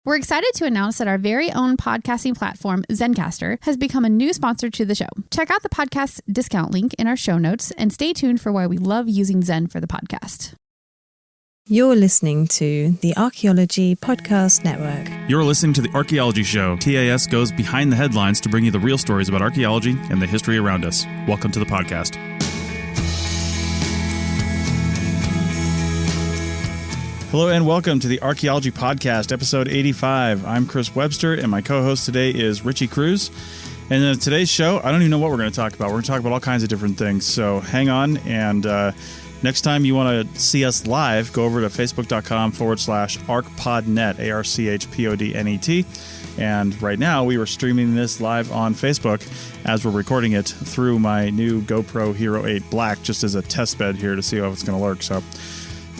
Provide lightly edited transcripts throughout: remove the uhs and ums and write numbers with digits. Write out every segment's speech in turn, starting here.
We're excited to announce that our very own podcasting platform, Zencastr, has become a new sponsor to the show. Check out the podcast's discount link in our show notes and stay tuned for why we love using Zen for the podcast. You're listening to the Archaeology Podcast Network. You're listening to The Archaeology Show. TAS goes behind the headlines to bring you the real stories about archaeology and the history around us. Welcome to the podcast. Hello and welcome to the Archaeology Podcast, episode 85. I'm Chris Webster, and my co-host today is Richie Cruz. And in today's show, I don't even know what we're going to talk about. We're going to talk about all kinds of different things. So hang on, and next time you want to see us live, go over to facebook.com/archpodnet, ARCHPODNET. And right now, we are streaming this live on Facebook as we're recording it through my new GoPro Hero 8 Black, just as a test bed here to see how it's going to work. So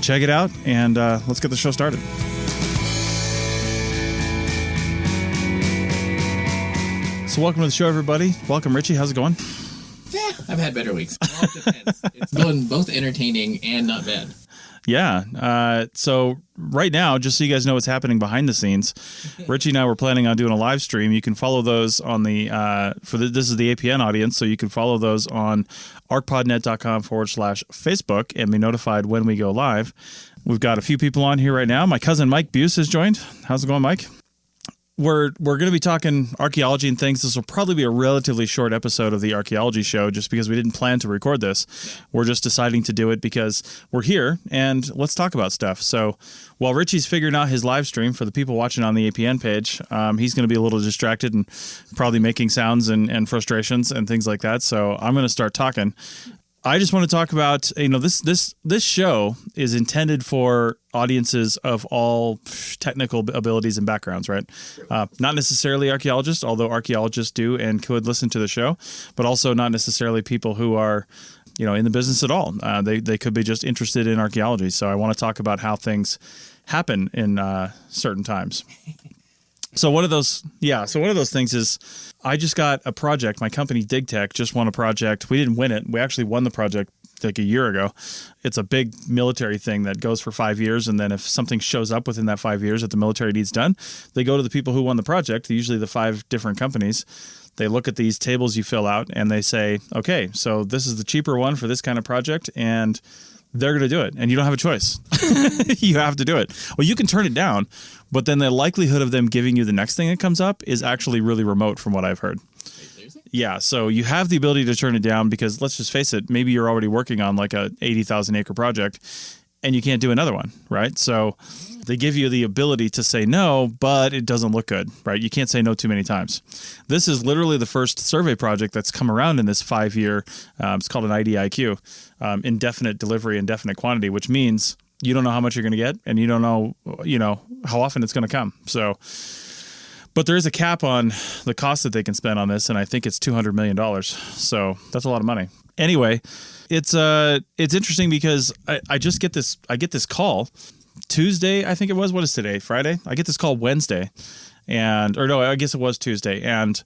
check it out, and let's get the show started. So welcome to the show, everybody. Welcome, Richie. How's it going? Yeah, I've had better weeks. It all depends. It's going both entertaining and not bad. Yeah. So right now, just so you guys know what's happening behind the scenes, Richie and I were planning on doing a live stream. You can follow those on the this is the APN audience, so you can follow those on archpodnet.com/Facebook and be notified when we go live. We've got a few people on here right now. My cousin Mike Buse has joined. How's it going, Mike? We're going to be talking archaeology and things. This will probably be a relatively short episode of the Archaeology Show just because we didn't plan to record this. We're just deciding to do it because we're here and let's talk about stuff. So while Richie's figuring out his live stream for the people watching on the APN page, he's going to be a little distracted and probably making sounds and frustrations and things like that. So I'm going to start talking. I just want to talk about, this show is intended for audiences of all technical abilities and backgrounds, right? Not necessarily archaeologists, although archaeologists do and could listen to the show, but also not necessarily people who are, in the business at all. They could be just interested in archaeology. So I want to talk about how things happen in certain times. So one of those things is I just got a project. My company DigTech just won a project. We didn't win it. We actually won the project like a year ago. It's a big military thing that goes for 5 years. And then if something shows up within that 5 years that the military needs done, they go to the people who won the project, usually the 5 different companies. They look at these tables you fill out and they say, okay, so this is the cheaper one for this kind of project. And they're going to do it, and you don't have a choice. You have to do it. Well, you can turn it down, but then the likelihood of them giving you the next thing that comes up is actually really remote from what I've heard. Yeah, so you have the ability to turn it down because, let's just face it, maybe you're already working on like a 80,000 acre project, and you can't do another one, right? So they give you the ability to say no, but it doesn't look good, right? You can't say no too many times. This is literally the first survey project that's come around in this 5-year, it's called an IDIQ, indefinite delivery, indefinite quantity, which means you don't know how much you're going to get and you don't know, how often it's going to come. So, but there is a cap on the cost that they can spend on this, and I think it's $200 million. So that's a lot of money. Anyway, it's interesting because I get this call Tuesday, I think it was. What is today? Friday? I get this call Wednesday, I guess it was Tuesday, and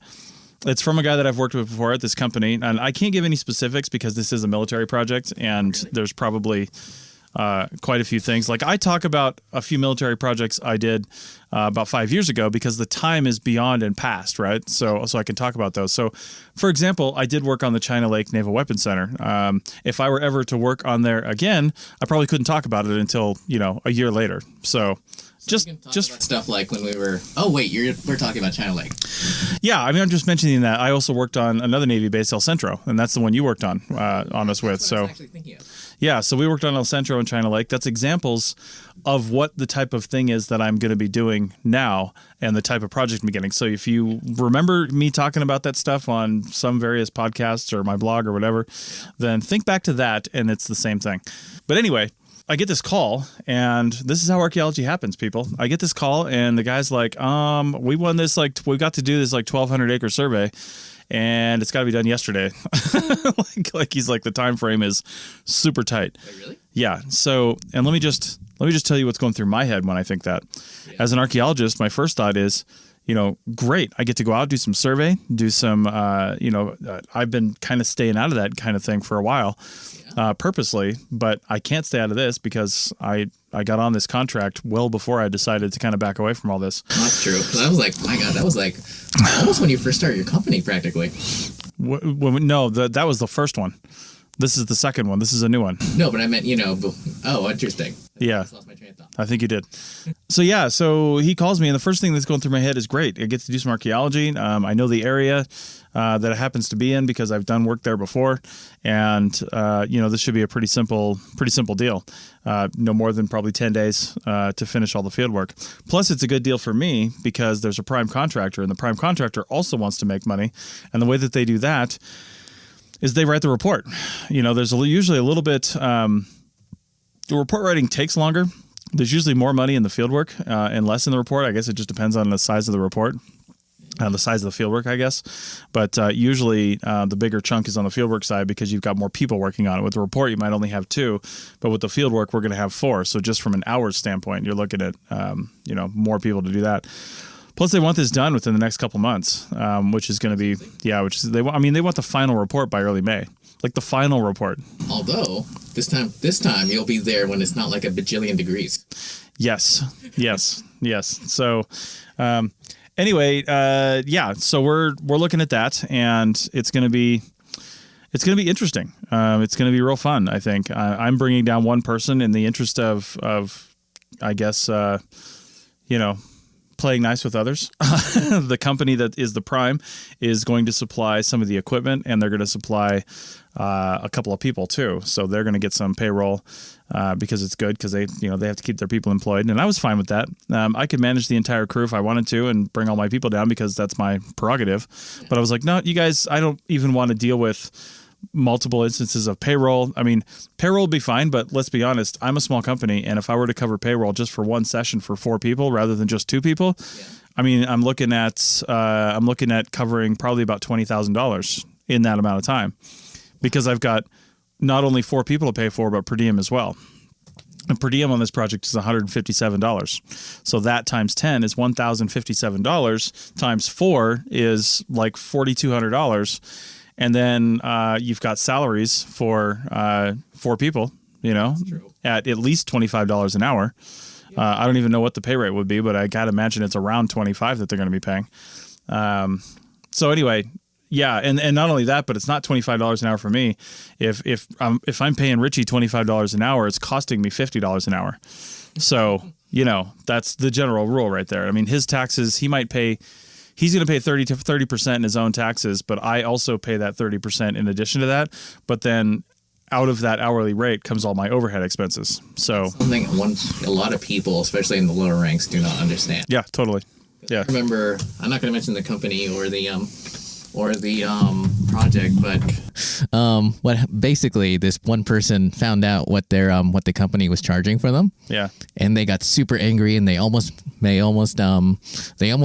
it's from a guy that I've worked with before at this company, and I can't give any specifics because this is a military project, and there's probably quite a few things. Like I talk about a few military projects I did about 5 years ago because the time is beyond and past, right? So I can talk about those. So, for example, I did work on the China Lake Naval Weapons Center. If I were ever to work on there again, I probably couldn't talk about it until a year later. So just about stuff like when we were. Oh wait, we're talking about China Lake. Yeah, I mean, I'm just mentioning that I also worked on another Navy base, El Centro, and that's the one you worked on us with. That's what I was actually thinking of. Yeah, so we worked on El Centro and China Lake. That's examples of what the type of thing is that I'm going to be doing now and the type of project I'm getting. So if you remember me talking about that stuff on some various podcasts or my blog or whatever, then think back to that and it's the same thing. But anyway, I get this call, and this is how archaeology happens, people. I get this call, and the guy's like, we won this, we got to do this 1,200 acre survey, and it's got to be done yesterday. like he's like, the time frame is super tight. Wait, really? Yeah. So, and let me just tell you what's going through my head when I think that. Yeah. As an archaeologist, my first thought is, great. I get to go out, do some survey, do some, I've been kind of staying out of that kind of thing for a while, purposely, but I can't stay out of this because I I got on this contract well before I decided to kind of back away from all this. That's true. I was like, my God, that was like almost when you first started your company, practically. No, that was the first one. This is the second one. This is a new one. No, but I meant, interesting. Yeah. I just lost my train of thought. I think you did. So he calls me, and the first thing that's going through my head is great. I get to do some archaeology. I know the area that it happens to be in because I've done work there before, and this should be a pretty simple deal. No more than probably 10 days to finish all the field work. Plus, it's a good deal for me because there's a prime contractor, and the prime contractor also wants to make money, and the way that they do that is they write the report. There's usually a little bit. The report writing takes longer. There's usually more money in the fieldwork and less in the report. I guess it just depends on the size of the report, the size of the fieldwork, I guess. But usually the bigger chunk is on the fieldwork side because you've got more people working on it. With the report, you might only have 2, but with the fieldwork, we're going to have 4. So just from an hours standpoint, you're looking at more people to do that. Plus, they want this done within the next couple months, which is going to be they want the final report by early May. Like the final report. Although this time you'll be there when it's not like a bajillion degrees. Yes. So, so we're looking at that, and it's going to be interesting. It's going to be real fun. I think I'm bringing down one person in the interest of I guess playing nice with others. The company that is the prime is going to supply some of the equipment, and they're going to supply a couple of people too. So they're going to get some payroll because it's good because they have to keep their people employed. And I was fine with that. I could manage the entire crew if I wanted to and bring all my people down because that's my prerogative. But I was like, no, you guys, I don't even want to deal with multiple instances of payroll. I mean, payroll would be fine, but let's be honest, I'm a small company, and if I were to cover payroll just for one session for 4 people rather than just 2 people, I mean, I'm looking at covering probably about $20,000 in that amount of time because I've got not only 4 people to pay for, but per diem as well. And per diem on this project is $157. So that times 10 is $1,057 times 4 is like $4,200. And then you've got salaries for 4 people, at least $25 an hour. I don't even know what the pay rate would be, but I got to imagine it's around 25 that they're going to be paying. So anyway, yeah, and not only that, but it's not $25 an hour for me. If I'm paying Richie $25 an hour, it's costing me $50 an hour. So that's the general rule right there. I mean, his taxes, he might pay. He's going to pay 30% in his own taxes, but I also pay that 30% in addition to that. But then out of that hourly rate comes all my overhead expenses. So something a lot of people, especially in the lower ranks, do not understand. Yeah, totally. Yeah. I remember, I'm not going to mention the company or the project, but what basically this one person found out what the company was charging for them. Yeah. And they got super angry, and they almost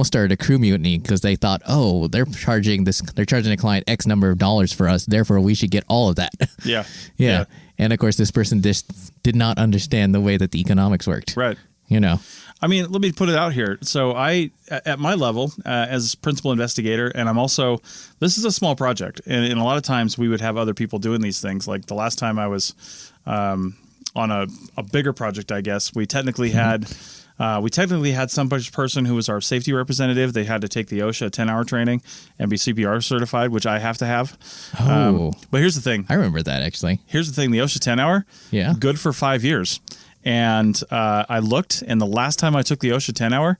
started a crew mutiny because they thought, oh, they're charging a client X number of dollars for us, therefore we should get all of that. Yeah. Yeah. And of course this person just did not understand the way that the economics worked. Right. I mean, let me put it out here. So at my level, as principal investigator, and this is a small project. And a lot of times we would have other people doing these things. Like the last time I was on a bigger project, I guess, we technically had some person who was our safety representative. They had to take the OSHA 10-hour training and be CPR certified, which I have to have. Oh. But here's the thing. I remember that, actually. Here's the thing. The OSHA 10-hour, good for 5 years. And I looked, and the last time I took the OSHA 10-hour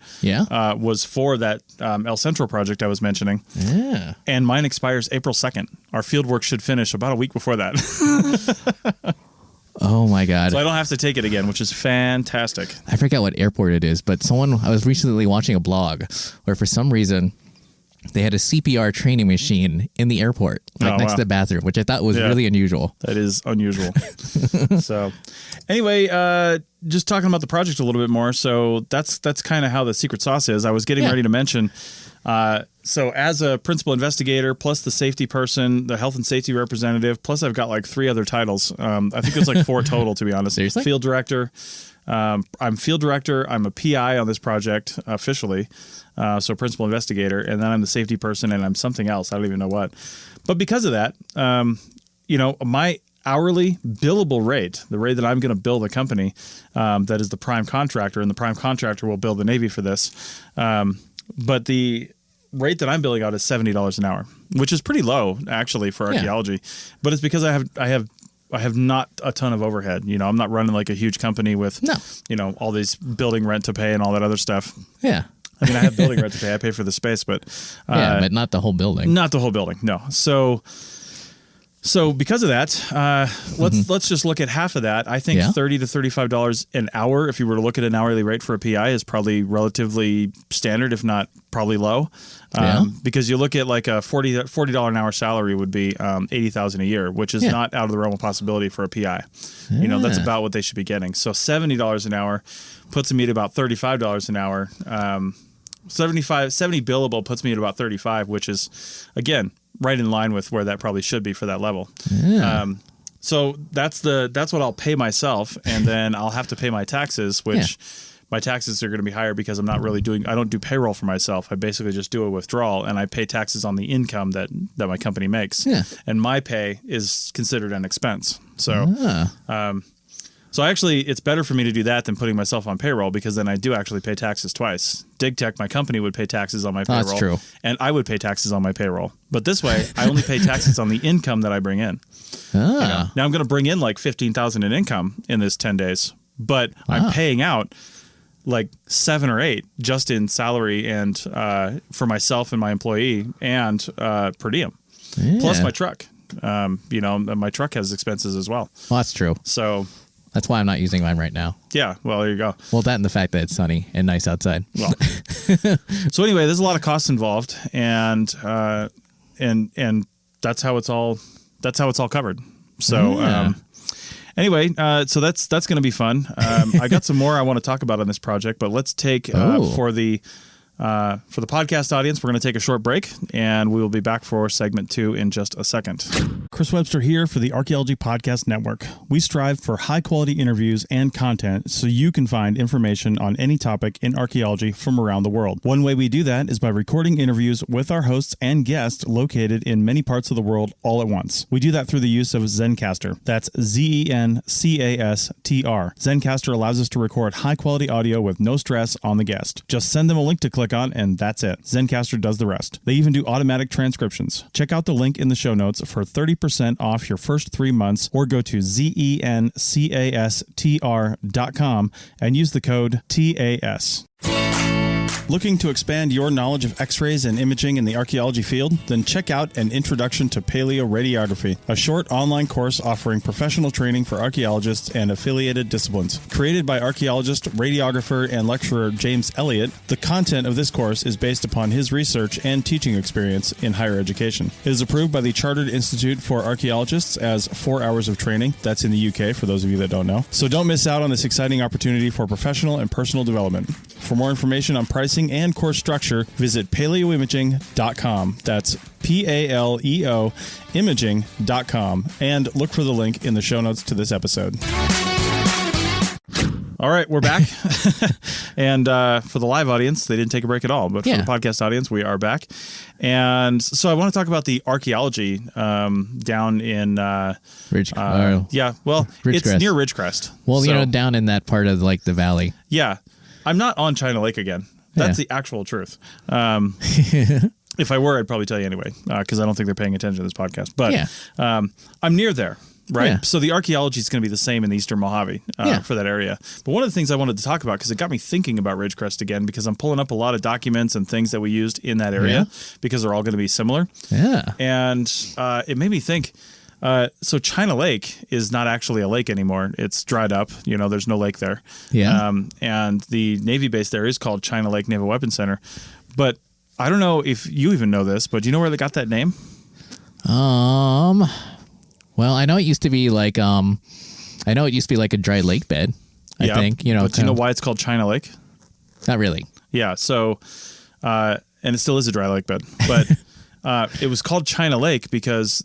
was for that El Centro project I was mentioning. Yeah. And mine expires April 2nd. Our field work should finish about a week before that. Oh, my God. So I don't have to take it again, which is fantastic. I forget what airport it is, but I was recently watching a blog where for some reason they had a CPR training machine in the airport, next to the bathroom, which I thought was really unusual. That is unusual. So anyway, just talking about the project a little bit more. So that's kind of how the secret sauce is. I was getting ready to mention, so as a principal investigator, plus the safety person, the health and safety representative, plus I've got like 3 other titles. I think there's like 4 total, to be honest. Seriously? Field director. I'm field director. I'm a PI on this project officially. So principal investigator, and then I'm the safety person, and I'm something else. I don't even know what. But because of that, hourly billable rate, the rate that I'm going to bill the company, that is the prime contractor, and the prime contractor will bill the Navy for this. But the rate that I'm billing out is $70 an hour, which is pretty low actually for archaeology. But it's because I have not a ton of overhead. You know, I'm not running like a huge company with, you know, all these building rent to pay and all that other stuff. Yeah. I mean, I have building rent to pay. I pay for the space, but but not the whole building. Not the whole building. No. So because of that, let's just look at half of that. I think $30 to $35 an hour, if you were to look at an hourly rate for a PI, is probably relatively standard, if not probably low. Because you look at like a $40 an hour salary would be $80,000 a year, which is not out of the realm of possibility for a PI. You know, that's about what they should be getting. So $70 an hour puts me at about $35 an hour. 70 billable puts me at about 35, which is, again, right in line with where that probably should be for that level. So that's what I'll pay myself, and then I'll have to pay my taxes, which my taxes are going to be higher because I don't do payroll for myself. I basically just do a withdrawal, and I pay taxes on the income that my company makes. And my pay is considered an expense. So so actually, it's better for me to do that than putting myself on payroll, because then I do actually pay taxes twice. DigTech, my company, would pay taxes on my payroll. That's true. And I would pay taxes on my payroll. But this way, I only pay taxes on the income that I bring in. You know? Now, I'm going to bring in like $15,000 in income in this 10 days, but I'm paying out like 7 or 8 just in salary and for myself and my employee and per diem, plus my truck. You know, my truck has expenses as well. Well, that's true. So that's why I'm not using mine right now. Yeah, well, there you go. Well, that and the fact that it's sunny and nice outside. Well, so anyway, there's a lot of costs involved, and that's how it's all covered. So anyway, so that's going to be fun. I got some more I want to talk about on this project, but let's take for the podcast audience, we're going to take a short break, and we will be back for segment 2 in just a second. Chris Webster here for the Archaeology Podcast Network. We strive for high-quality interviews and content so you can find information on any topic in archaeology from around the world. One way we do that is by recording interviews with our hosts and guests located in many parts of the world all at once. We do that through the use of Zencastr. That's Zencastr. Zencastr allows us to record high-quality audio with no stress on the guest. Just send them a link to click on, and that's it. Zencastr does the rest. They even do automatic transcriptions. Check out the link in the show notes for 30% off your first 3 months, or go to zencastr.com and use the code TAS. Looking to expand your knowledge of X-rays and imaging in the archaeology field? Then check out An Introduction to Paleoradiography, a short online course offering professional training for archaeologists and affiliated disciplines. Created by archaeologist, radiographer, and lecturer James Elliott, the content of this course is based upon his research and teaching experience in higher education. It is approved by the Chartered Institute for Archaeologists as 4 hours of training. That's in the UK, for those of you that don't know. So don't miss out on this exciting opportunity for professional and personal development. For more information on pricing and course structure, visit paleoimaging.com. That's PALEO imaging.com, and look for the link in the show notes to this episode. All right, we're back. And for the live audience, they didn't take a break at all. But for the podcast audience, we are back. And so I want to talk about the archaeology down in Ridgecrest. It's near Ridgecrest. Well, so, down in that part of like the valley. Yeah. I'm not on China Lake again. That's the actual truth. If I were, I'd probably tell you anyway, because I don't think they're paying attention to this podcast. But I'm near there, right? Yeah. So the archaeology is going to be the same in the Eastern Mojave for that area. But one of the things I wanted to talk about, because it got me thinking about Ridgecrest again, because I'm pulling up a lot of documents and things that we used in that area, because they're all going to be similar. Yeah. And it made me think, so China Lake is not actually a lake anymore. It's dried up. There's no lake there. Yeah. And the Navy base there is called China Lake Naval Weapons Center. But I don't know if you even know this, but do you know where they got that name? Well, I know it used to be like a dry lake bed. I think, But do you know why it's called China Lake? Not really. Yeah. So, and it still is a dry lake bed, but it was called China Lake because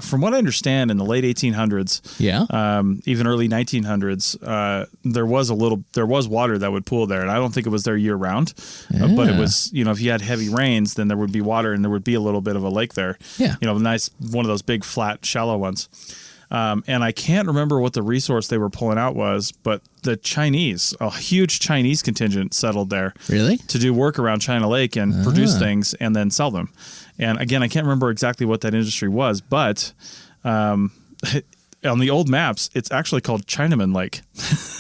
from what I understand, in the late 1800s, even early 1900s, there was water that would pool there, and I don't think it was there year round, but it was, if you had heavy rains, then there would be water, and there would be a little bit of a lake there. Yeah, nice, one of those big, flat, shallow ones. And I can't remember what the resource they were pulling out was, but the Chinese, a huge Chinese contingent settled there. Really? To do work around China Lake and produce things and then sell them. And again, I can't remember exactly what that industry was, but on the old maps, it's actually called Chinaman Lake.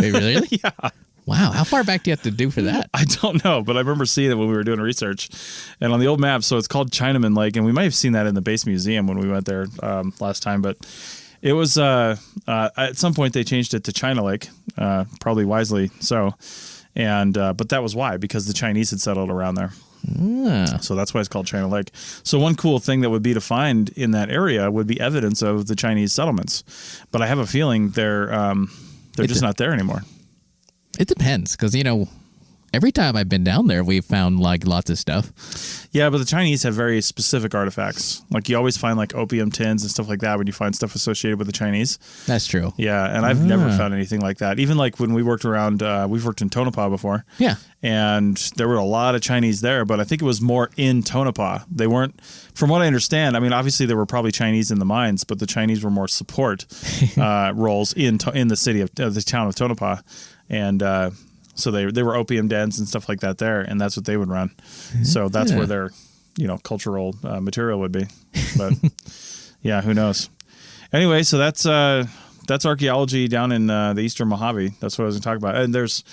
Wait, really? Yeah. Wow. How far back do you have to do for that? I don't know, but I remember seeing it when we were doing research. And on the old map, so it's called Chinaman Lake, and we might have seen that in the base museum when we went there last time, but it was at some point they changed it to China Lake, probably wisely so. And but that was why, because the Chinese had settled around there. So that's why it's called China Lake. So one cool thing that would be to find in that area would be evidence of the Chinese settlements. But I have a feeling they're just not there anymore. It depends, because, every time I've been down there, we've found like lots of stuff. Yeah, but the Chinese have very specific artifacts. Like you always find like opium tins and stuff like that when you find stuff associated with the Chinese. That's true. Yeah, and I've never found anything like that. Even like when we worked around, we've worked in Tonopah before. Yeah. And there were a lot of Chinese there, but I think it was more in Tonopah. They weren't, from what I understand, I mean, obviously there were probably Chinese in the mines, but the Chinese were more support roles in the city of the town of Tonopah. And so they were opium dens and stuff like that there, and that's what they would run. So that's where their cultural material would be. But yeah, who knows? Anyway, so that's archaeology down in the eastern Mojave. That's what I was going to talk about. And there's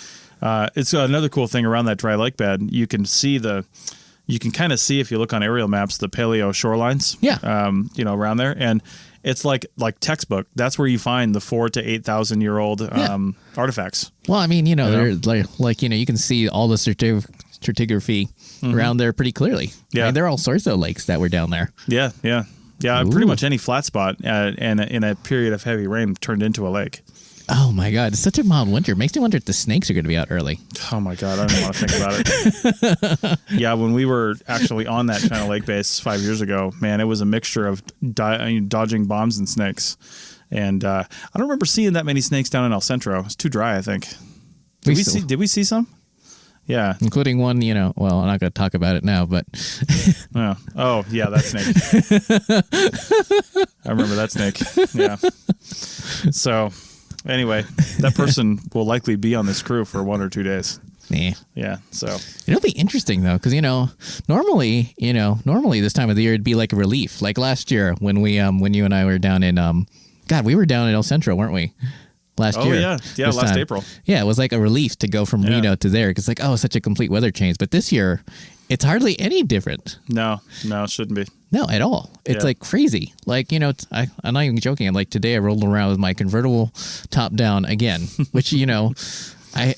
it's another cool thing around that dry lake bed. You can kind of see, if you look on aerial maps, the paleo shorelines. Yeah. Around there, and it's like textbook. That's where you find the 4,000 to 8,000 year old artifacts. Well, I mean, they're like you can see all the stratigraphy around there pretty clearly. Yeah. I mean, there are all sorts of lakes that were down there. Yeah. Pretty much any flat spot and in a period of heavy rain turned into a lake. Oh my God, it's such a mild winter. Makes me wonder if the snakes are going to be out early. Oh my God, I don't even want to think about it. Yeah, when we were actually on that China Lake base 5 years ago, man, it was a mixture of dodging bombs and snakes. And I don't remember seeing that many snakes down in El Centro. It's too dry, I think. Did we see some? Yeah. Including one, well, I'm not going to talk about it now, but. Oh, yeah, that snake. I remember that snake. Yeah. So, anyway, that person will likely be on this crew for 1 or 2 days. Yeah. So it'll be interesting though, because normally this time of the year it'd be like a relief. Like last year when when you and I were down in we were down in El Centro, weren't we? Last year. Yeah, last April. Yeah, it was like a relief to go from Reno to there, because such a complete weather change. But this year, it's hardly any different. No, it shouldn't be. No, at all. It's like crazy. Like, I'm not even joking. I'm like, today I rolled around with my convertible top down again, which, I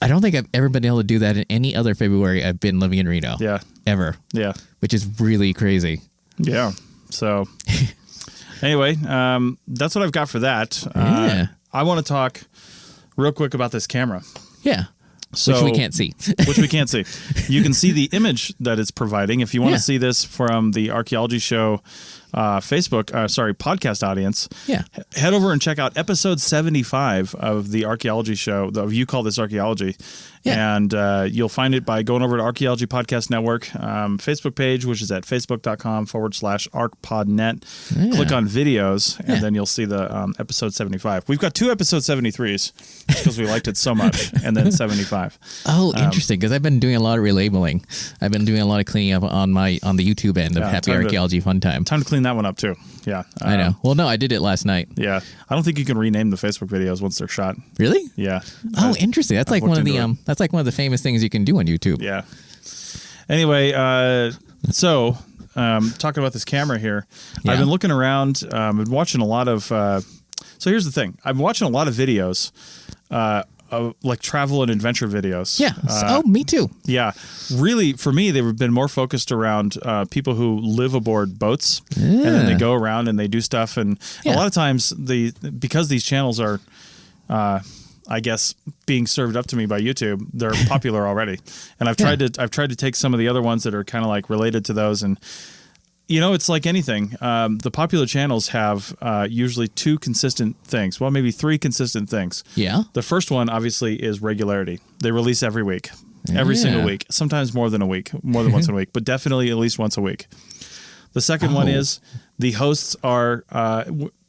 don't think I've ever been able to do that in any other February I've been living in Reno. Yeah. Ever. Yeah. Which is really crazy. Yeah. So anyway, that's what I've got for that. I want to talk real quick about this camera. Yeah. So, which we can't see. Which we can't see. You can see the image that it's providing. If you want to see this from the Archaeology Show podcast audience, head over and check out episode 75 of the Archaeology Show, of You Call This Archaeology. Yeah. And you'll find it by going over to Archaeology Podcast Network Facebook page, which is at facebook.com/archpodnet. Yeah. Click on videos, and then you'll see the episode 75. We've got 2 episode 73s because we liked it so much, and then 75. Oh, interesting, because I've been doing a lot of relabeling. I've been doing a lot of cleaning up on the YouTube end of Happy Archaeology Fun Time. Time to clean that one up too. Yeah. I know. Well, no, I did it last night. Yeah. I don't think you can rename the Facebook videos once they're shot. Really? Yeah. Oh, interesting. That's like one of the that's like one of the famous things you can do on YouTube. Yeah. Anyway, so talking about this camera here, I've been looking around, I've been watching a lot of so here's the thing. I've been watching a lot of videos like travel and adventure videos. Yeah. Me too. Yeah. Really, for me, they've been more focused around people who live aboard boats and then they go around and they do stuff. And a lot of times because these channels are, I guess, being served up to me by YouTube, they're popular already. And I've tried to take some of the other ones that are kind of like related to those, and it's like anything. The popular channels have usually 2 consistent things. Well, maybe 3 consistent things. Yeah. The first one, obviously, is regularity. They release every week, every single week, sometimes more than once a week, but definitely at least once a week. The second one is the hosts are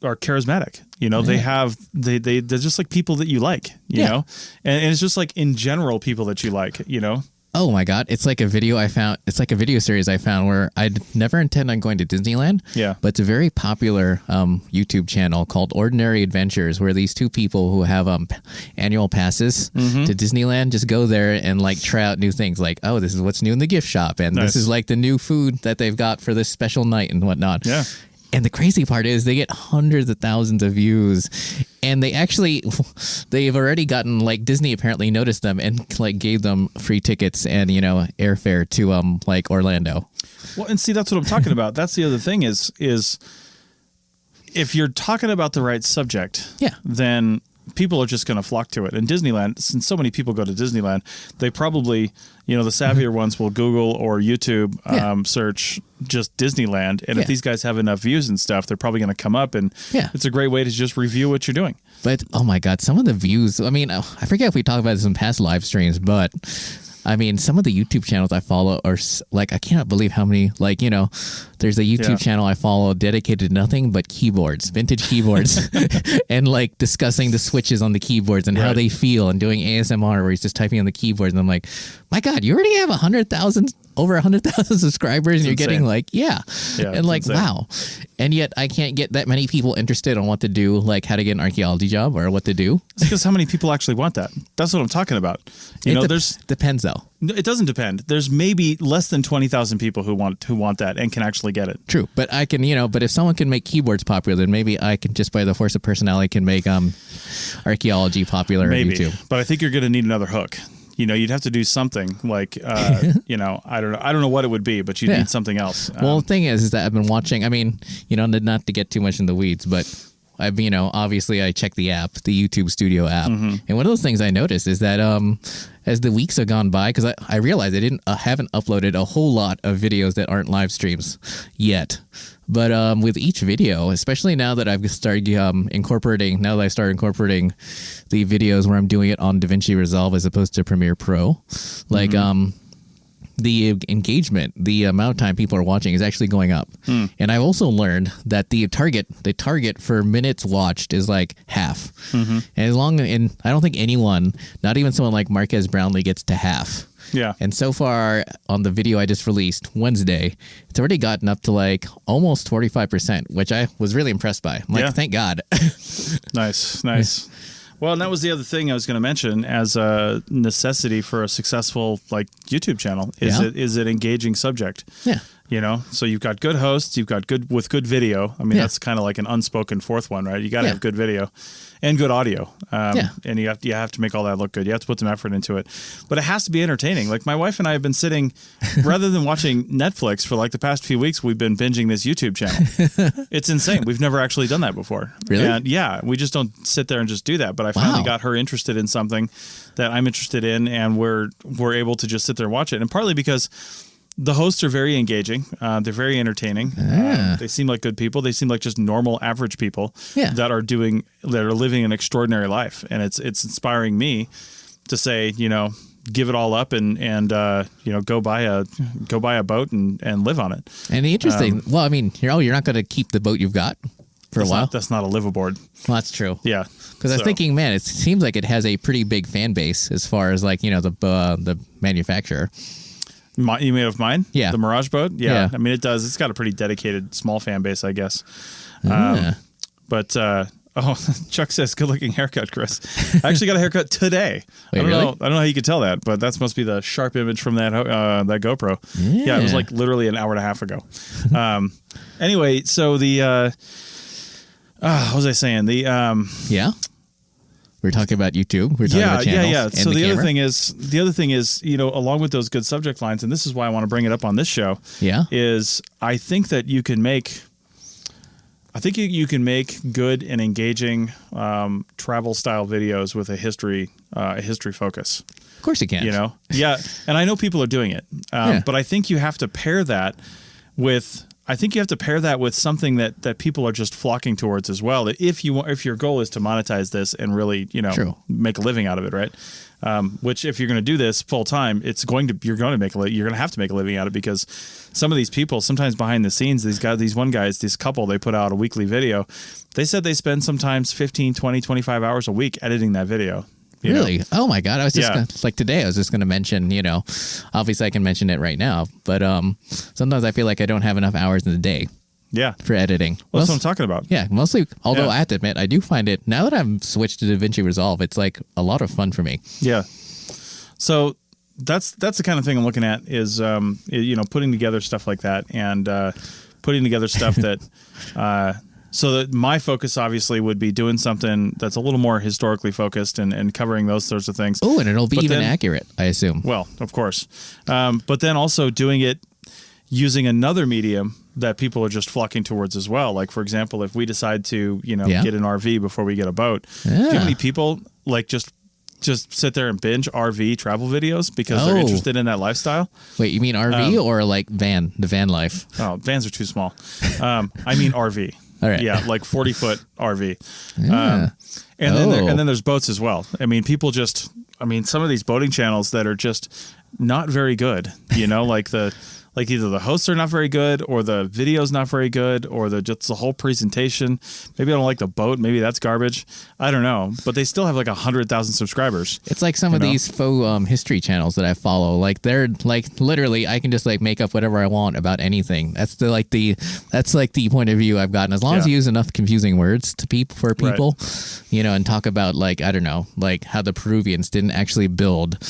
charismatic. You know, they're just like people that you like, you know, and it's just like in general people that you like, you know. Oh my God. It's like a video I found. It's like a video series I found where I'd never intend on going to Disneyland. Yeah. But it's a very popular YouTube channel called Ordinary Adventures, where these two people who have annual passes to Disneyland just go there and like try out new things. Like, oh, this is what's new in the gift shop. And this is like the new food that they've got for this special night and whatnot. Yeah. And the crazy part is they get hundreds of thousands of views, and they've already gotten, like, Disney apparently noticed them and like gave them free tickets and, you know, airfare to like Orlando. Well, and see, that's what I'm talking about. That's the other thing is if you're talking about the right subject, then people are just going to flock to it. And Disneyland, since so many people go to Disneyland, they probably, you know, the savvier ones will Google or YouTube search just Disneyland. And if these guys have enough views and stuff, they're probably going to come up. And it's a great way to just review what you're doing. But, oh my God, some of the views, I mean, I forget if we talked about this in past live streams, but I mean, some of the YouTube channels I follow are like, I cannot believe how many, like, you know, there's a YouTube channel I follow dedicated to nothing but keyboards, vintage keyboards, and like discussing the switches on the keyboards and how they feel and doing ASMR where he's just typing on the keyboards. And I'm like, my God, you already have over 100,000 subscribers and you're getting like, and like, insane. Wow. And yet I can't get that many people interested on what to do, like how to get an archaeology job or what to do. It's because how many people actually want that? That's what I'm talking about. You know, there's depends though. It doesn't depend. There's maybe less than 20,000 people who want that and can actually get it. True. But I can, you know, but if someone can make keyboards popular, then maybe I can just by the force of personality can make archaeology popular on YouTube. But I think you're going to need another hook. You know, you'd have to do something like, you know, I don't know what it would be, but you need something else. Well, the thing is that I've been watching, I mean, you know, not to get too much in the weeds, but I've, you know, obviously I check the app, the YouTube Studio app. And one of those things I noticed is that as the weeks have gone by, because I realized I haven't uploaded a whole lot of videos that aren't live streams yet. But with each video, especially now that I've started incorporating the videos where I'm doing it on DaVinci Resolve as opposed to Premiere Pro, like the engagement, the amount of time people are watching is actually going up. And I've also learned that the target for minutes watched is like half. And I don't think anyone, not even someone like Marquez Brownlee, gets to half. Yeah. And so far on the video I just released Wednesday, it's already gotten up to like almost 45%, which I was really impressed by. I'm like, thank God. Nice. Well, and that was the other thing I was going to mention as a necessity for a successful like YouTube channel is it engaging subject. Yeah. You know, so you've got good hosts, you've got good video. I mean, that's kind of like an unspoken fourth one, right? You got to have good video and good audio. And you have to make all that look good. You have to put some effort into it, but it has to be entertaining. Like my wife and I have been sitting, rather than watching Netflix for like the past few weeks, we've been binging this YouTube channel. It's insane. We've never actually done that before. Really? And we just don't sit there and just do that. But I finally got her interested in something that I'm interested in, and we're able to just sit there and watch it. And partly because the hosts are very engaging. They're very entertaining. They seem like good people. They seem like just normal, average people that are living an extraordinary life. And it's inspiring me to say, you know, give it all up and you know, go buy a boat and live on it. And the interesting, well, I mean, you're not going to keep the boat you've got for a while. That's not a liveaboard. Well, that's true. Yeah. Because I was thinking, man, it seems like it has a pretty big fan base as far as like, you know, the manufacturer. You mean of mine? Yeah. The Mirage boat? Yeah. I mean, it does. It's got a pretty dedicated small fan base, I guess. But Chuck says, good looking haircut, Chris. I actually got a haircut today. Wait, I don't really? know how you could tell that, but that must be the sharp image from that GoPro. Yeah, it was like literally an hour and a half ago. Anyway, so the what was I saying? We're talking about YouTube. We're talking about channels. So the other thing is, you know, along with those good subject lines, and this is why I want to bring it up on this show. Is I think that you can make good and engaging travel style videos with a history focus. Of course you can. You know, and I know people are doing it, but I think you have to pair that with I think you have to pair that with something that people are just flocking towards as well. If your goal is to monetize this and really, True. make a living out of it, right? Which if you're going to do this full time, you're going to have to make a living out of it, because some of these people, sometimes behind the scenes, this couple, they put out a weekly video. They said they spend sometimes 15, 20, 25 hours a week editing that video. Really? Oh my God. I was just today I was just going to mention, obviously I can mention it right now, but sometimes I feel like I don't have enough hours in the day. Yeah. For editing. Well, that's what I'm talking about. Yeah. Mostly, although I have to admit, I do find it, now that I've switched to DaVinci Resolve, it's like a lot of fun for me. Yeah. So that's the kind of thing I'm looking at is, putting together stuff like that, and putting together stuff that, so that my focus obviously would be doing something that's a little more historically focused and covering those sorts of things. Oh, and it'll be accurate, I assume. Well, of course. But then also doing it using another medium that people are just flocking towards as well. Like, for example, if we decide to, get an RV before we get a boat, do you know how many people like just sit there and binge RV travel videos because they're interested in that lifestyle? Wait, you mean RV or like the van life? Oh, vans are too small. I mean RV. All right. Yeah, like 40-foot RV. Yeah. And then there's boats as well. I mean, some of these boating channels that are just not very good, like either the hosts are not very good, or the video's not very good, or just the whole presentation. Maybe I don't like the boat. Maybe that's garbage. I don't know. But they still have like 100,000 subscribers. It's like some of these faux history channels that I follow. Like they're like literally, I can just like make up whatever I want about anything. That's the point of view I've gotten. As long as you use enough confusing words to people, right. And talk about like, I don't know, like how the Peruvians didn't actually build,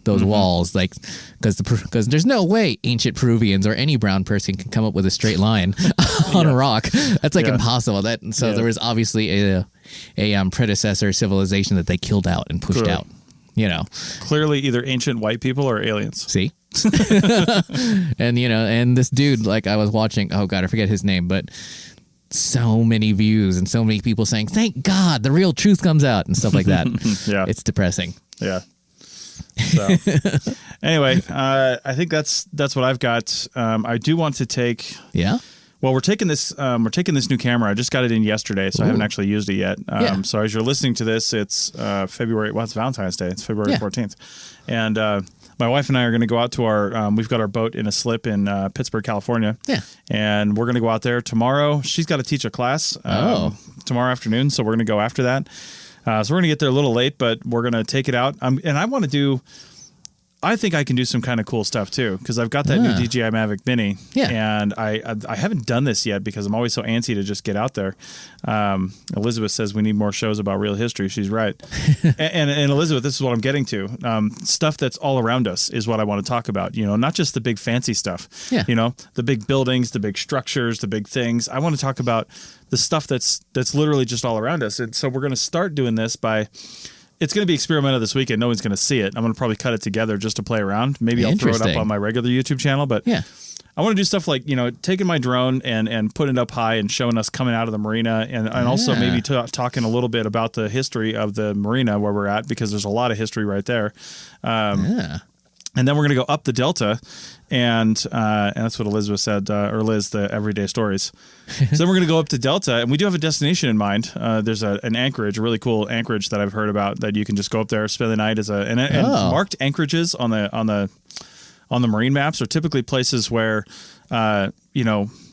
those walls, like because there's no way ancient Peruvians or any brown person can come up with a straight line on a rock. That's like impossible. There was obviously a predecessor civilization that they killed out and pushed out. Clearly either ancient white people or aliens. See? and this dude, like I was watching, oh God, I forget his name, but so many views and so many people saying, thank God the real truth comes out and stuff like that. Yeah. It's depressing. Yeah. So anyway, I think that's what I've got. I do want to take. Yeah. Well, we're taking this new camera. I just got it in yesterday, so I haven't actually used it yet. So as you're listening to this, it's February. Well, it's Valentine's Day. It's February 14th, and my wife and I are going to go out to our. We've got our boat in a slip in Pittsburgh, California. Yeah. And we're going to go out there tomorrow. She's got to teach a class tomorrow afternoon, so we're going to go after that. So we're going to get there a little late, but we're going to take it out. And I think I can do some kind of cool stuff too, because I've got that new DJI Mavic Mini. Yeah. And I haven't done this yet because I'm always so antsy to just get out there. Elizabeth says we need more shows about real history. She's right. and Elizabeth, this is what I'm getting to. Stuff that's all around us is what I want to talk about. Not just the big fancy stuff. Yeah. The big buildings, the big structures, the big things. I want to talk about the stuff that's literally just all around us. And so we're going to start doing this by. It's going to be experimental this weekend. No one's going to see it. I'm going to probably cut it together just to play around. Maybe I'll throw it up on my regular YouTube channel. But I want to do stuff like, taking my drone and putting it up high and showing us coming out of the marina. And also maybe talking a little bit about the history of the marina where we're at, because there's a lot of history right there. And then we're going to go up the Delta, and that's what Elizabeth said, or Liz, the Everyday Stories. So then we're going to go up to Delta, and we do have a destination in mind. There's an anchorage, a really cool anchorage that I've heard about that you can just go up there, spend the night and marked anchorages on the marine maps are typically places where,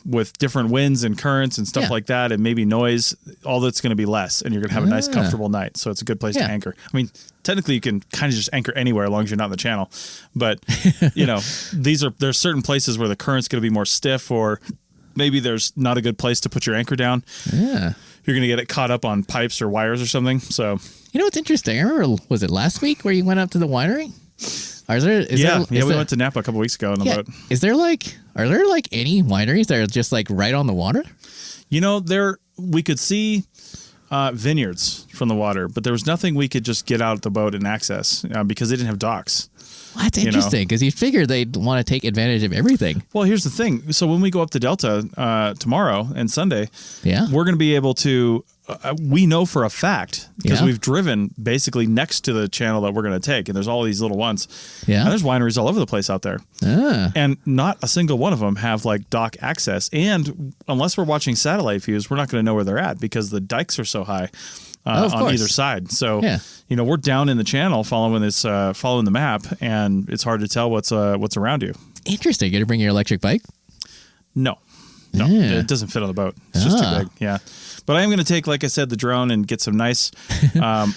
with different winds and currents and stuff like that, and maybe noise, all that's going to be less, and you're going to have a nice, comfortable night. So it's a good place to anchor. I mean, technically you can kind of just anchor anywhere as long as you're not in the channel. But, there's certain places where the current's going to be more stiff, or maybe there's not a good place to put your anchor down. Yeah. You're going to get it caught up on pipes or wires or something. So, what's interesting? I remember, was it last week where you went up to the winery? We went to Napa a couple weeks ago on the boat. Are there any wineries that are just like right on the water? We could see vineyards from the water, but there was nothing we could just get out of the boat and access because they didn't have docks. Well, that's interesting, because you figured they'd want to take advantage of everything. Well, here's the thing. So when we go up to Delta tomorrow and Sunday, we're going to be able to we know for a fact because Yeah. we've driven basically next to the channel that we're going to take, and there's all these little ones. Yeah. And there's wineries all over the place out there. Ah. And not a single one of them have like dock access. And unless we're watching satellite views, we're not going to know where they're at because the dikes are so high Of on course. either side. So, Yeah. we're down in the channel following the map, and it's hard to tell what's around you. Interesting. You to bring your electric bike? No, Yeah. it doesn't fit on the boat. It's just too Ah. big. Yeah. But I am going to take, like I said, the drone and get some nice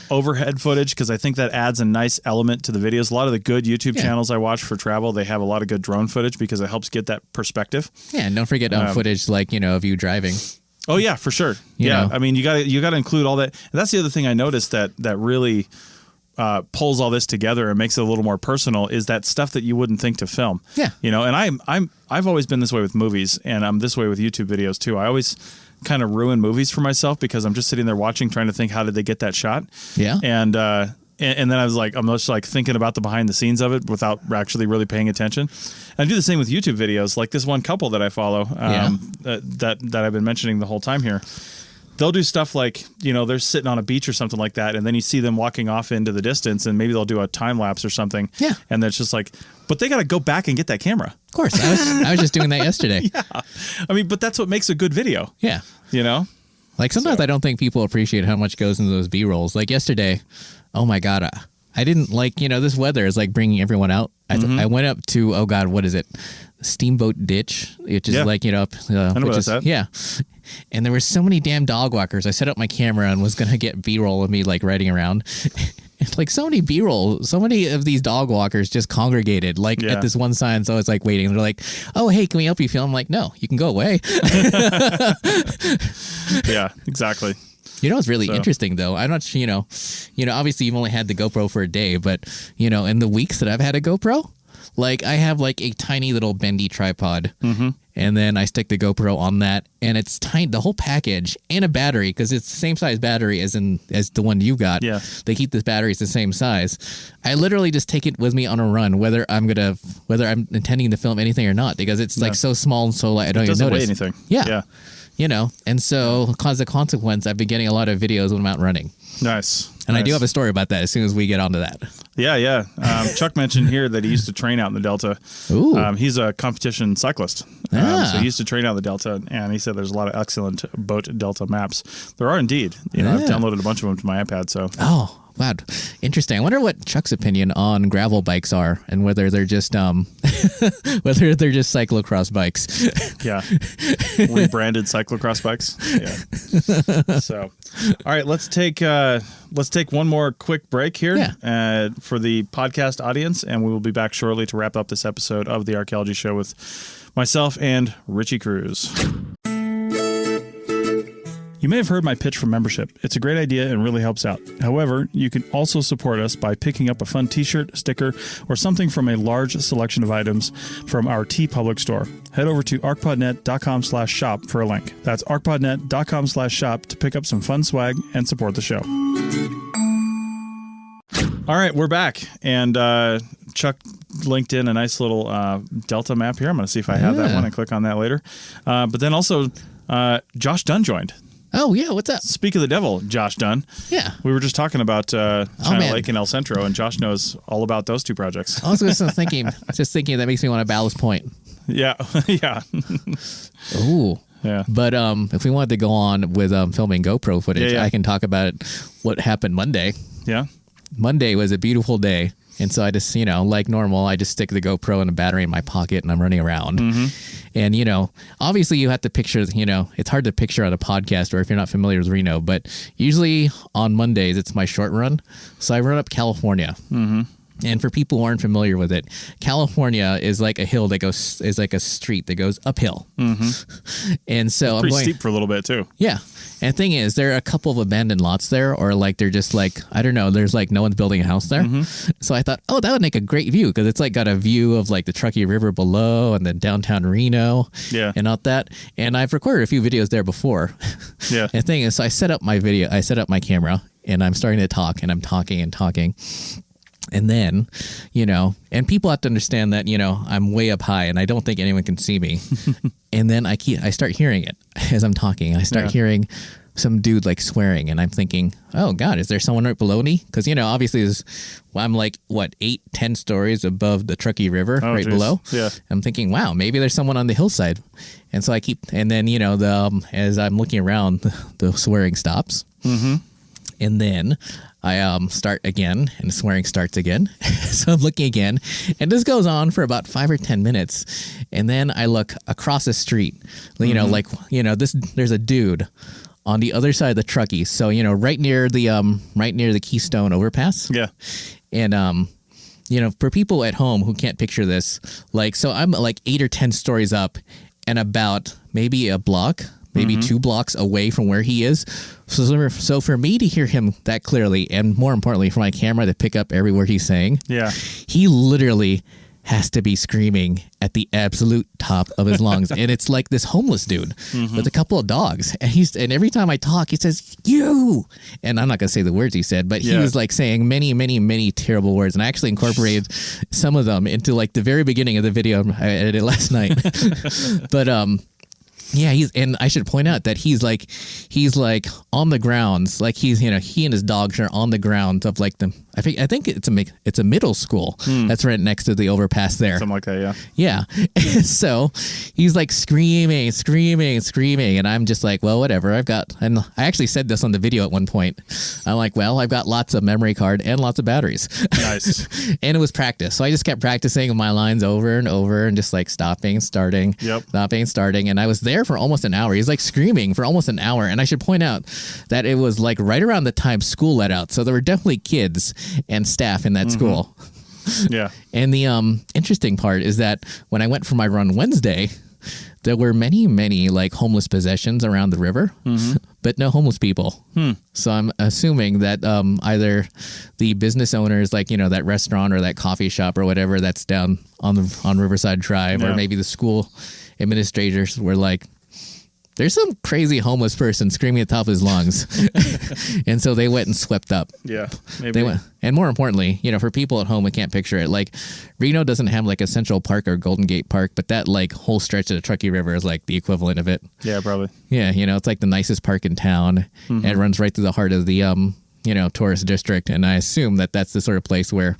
overhead footage because I think that adds a nice element to the videos. A lot of the good YouTube Yeah. channels I watch for travel, they have a lot of good drone footage because it helps get that perspective. Yeah, and don't forget footage like, of you driving. Oh yeah, for sure. You Yeah, know. I mean, you got to include all that. And that's the other thing I noticed that really pulls all this together and makes it a little more personal is that stuff that you wouldn't think to film. Yeah. And I've always been this way with movies, and I'm this way with YouTube videos too. I always kind of ruin movies for myself because I'm just sitting there watching, trying to think how did they get that shot. Yeah. And then I was like, I'm just like thinking about the behind the scenes of it without actually really paying attention. And I do the same with YouTube videos, like this one couple that I follow, that I've been mentioning the whole time here. They'll do stuff like, they're sitting on a beach or something like that, and then you see them walking off into the distance, and maybe they'll do a time lapse or something. Yeah. And then it's just like, but they got to go back and get that camera. Of course. I was just doing that yesterday. Yeah. I mean, but that's what makes a good video. Yeah. Like sometimes I don't think people appreciate how much goes into those B-rolls. Like yesterday, oh my God, I didn't like, this weather is like bringing everyone out. I went up to, oh God, what is it? Steamboat Ditch, which is like, up. I know which what is, that's at. yeah. And there were so many damn dog walkers. I set up my camera and was going to get B-roll of me like riding around. It's like so many B-roll, so many of these dog walkers just congregated like at this one sign. So I was like waiting. They're like, oh, hey, can we help you film? I'm like, no, you can go away. Yeah, exactly. It's really interesting though. I'm not, obviously you've only had the GoPro for a day, but in the weeks that I've had a GoPro, like I have like a tiny little bendy tripod, and then I stick the GoPro on that, and it's tiny, the whole package, and a battery because it's the same size battery as the one you got. Yeah, they keep the batteries the same size. I literally just take it with me on a run, whether I'm intending to film anything or not, because it's like so small and so light. I don't even doesn't notice weigh anything. Yeah. And so as a consequence, I've been getting a lot of videos when I'm out running. Nice. And I do have a story about that as soon as we get onto that. Yeah. Chuck mentioned here that he used to train out in the Delta. Ooh. He's a competition cyclist. So he used to train out in the Delta, and he said there's a lot of excellent boat Delta maps. There are indeed. I've downloaded a bunch of them to my iPad. So. Oh, wow. Interesting. I wonder what Chuck's opinion on gravel bikes are and whether they're just cyclocross bikes. Yeah. Rebranded cyclocross bikes. Yeah. So, all right, let's take one more quick break here for the podcast audience, and we will be back shortly to wrap up this episode of the Archaeology Show with myself and Richie Cruz. You may have heard my pitch for membership. It's a great idea and really helps out. However, you can also support us by picking up a fun t-shirt, sticker, or something from a large selection of items from our TeePublic store. Head over to arcpodnet.com/shop for a link. That's arcpodnet.com/shop to pick up some fun swag and support the show. All right, we're back. And Chuck linked in a nice little Delta map here. I'm going to see if I have that one and click on that later. But then also, Josh Dunn joined. Oh, yeah. What's up? Speak of the devil, Josh Dunn. Yeah. We were just talking about China Lake and El Centro, and Josh knows all about those two projects. I was just thinking that makes me want to Ballast Point. Yeah. Yeah. Ooh. Yeah. But if we wanted to go on with filming GoPro footage, Yeah. I can talk about what happened Monday. Yeah. Monday was a beautiful day. And so I just, like normal, I just stick the GoPro and a battery in my pocket and I'm running around. And, obviously you have to picture, it's hard to picture on a podcast or if you're not familiar with Reno, but usually on Mondays, it's my short run. So I run up California. And for people who aren't familiar with it, California is like a hill that is like a street that goes uphill. And so Pretty steep for a little bit too. Yeah. And the thing is, there are a couple of abandoned lots there, or like they're just like, I don't know, there's like no one's building a house there. So I thought, oh, that would make a great view because it's like got a view of like the Truckee River below and then downtown Reno and all that. And I've recorded a few videos there before. Yeah. And the thing is, so I set up my camera and I'm starting to talk and I'm talking and talking. And then, and people have to understand that, I'm way up high and I don't think anyone can see me. And then I start hearing it as I'm talking. I start hearing some dude like swearing, and I'm thinking, oh God, is there someone right below me? Because obviously I'm like 8-10 stories above the Truckee River below. Yeah. I'm thinking, wow, maybe there's someone on the hillside, and so I keep, and then as I'm looking around, the swearing stops, and then I start again, and the swearing starts again. So I'm looking again, and this goes on for about 5 or 10 minutes, and then I look across the street. There's a dude on the other side of the Truckee, so right near the Keystone overpass. Yeah. And for people at home who can't picture this, so I'm like 8 or 10 stories up, and about maybe a block, maybe 2 blocks away from where he is. So for me to hear him that clearly, and more importantly for my camera to pick up every word he's saying, he literally has to be screaming at the absolute top of his lungs. And it's like this homeless dude with a couple of dogs. And every time I talk, he says, "You." And I'm not going to say the words he said, but he was like saying many, many, many terrible words. And I actually incorporated some of them into like the very beginning of the video I edited last night. But, yeah, and I should point out that he's like on the grounds, like he and his dogs are on the grounds of like I think it's a middle school that's right next to the overpass there. Something like that, yeah. Yeah. So he's like screaming, and I'm just like, well, whatever. And I actually said this on the video at one point. I'm like, well, I've got lots of memory card and lots of batteries. Nice. And it was practice. So I just kept practicing my lines over and over and just like stopping, starting, stopping, starting. And I was there for almost an hour. He's like screaming for almost an hour. And I should point out that it was like right around the time school let out. So there were definitely kids and staff in that school. Yeah. And the interesting part is that when I went for my run Wednesday, there were many, many like homeless possessions around the river, but no homeless people. So I'm assuming that either the business owners, like, that restaurant or that coffee shop or whatever that's down on Riverside Drive, or maybe the school administrators were like, there's some crazy homeless person screaming at the top of his lungs. And so they went and swept up. Yeah, maybe. They went, and more importantly, for people at home who can't picture it, like Reno doesn't have like a Central Park or Golden Gate Park, but that like whole stretch of the Truckee River is like the equivalent of it. Yeah, probably. Yeah, it's like the nicest park in town, and it runs right through the heart of the tourist district. And I assume that that's the sort of place where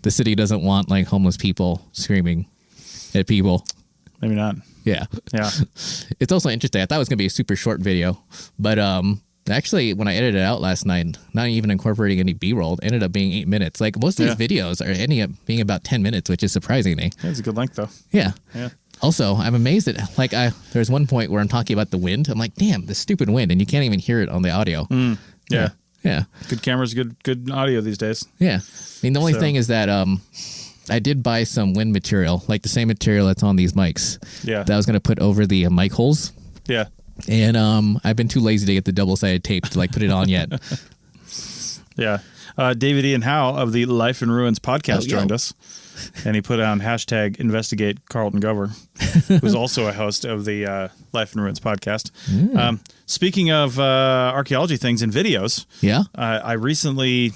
the city doesn't want like homeless people screaming at people. Maybe not. Yeah. Yeah. It's also interesting. I thought it was going to be a super short video, but actually, when I edited it out last night, not even incorporating any B-roll, it ended up being 8 minutes. Like most of these videos are ending up being about 10 minutes, which is surprising me. Yeah, it's a good length, though. Yeah. Yeah. Also, I'm amazed at there's one point where I'm talking about the wind. I'm like, damn, this stupid wind, and you can't even hear it on the audio. Yeah. Yeah. Good cameras, good audio these days. Yeah. I mean, the only thing is that I did buy some wind material, like the same material that's on these mics. Yeah. That I was going to put over the mic holes. Yeah. And I've been too lazy to get the double-sided tape to like put it on yet. Yeah. David Ian Howe of the Life in Ruins podcast joined us, and he put on hashtag investigate Carlton Gover, who's also a host of the Life in Ruins podcast. Speaking of archaeology things and videos, I recently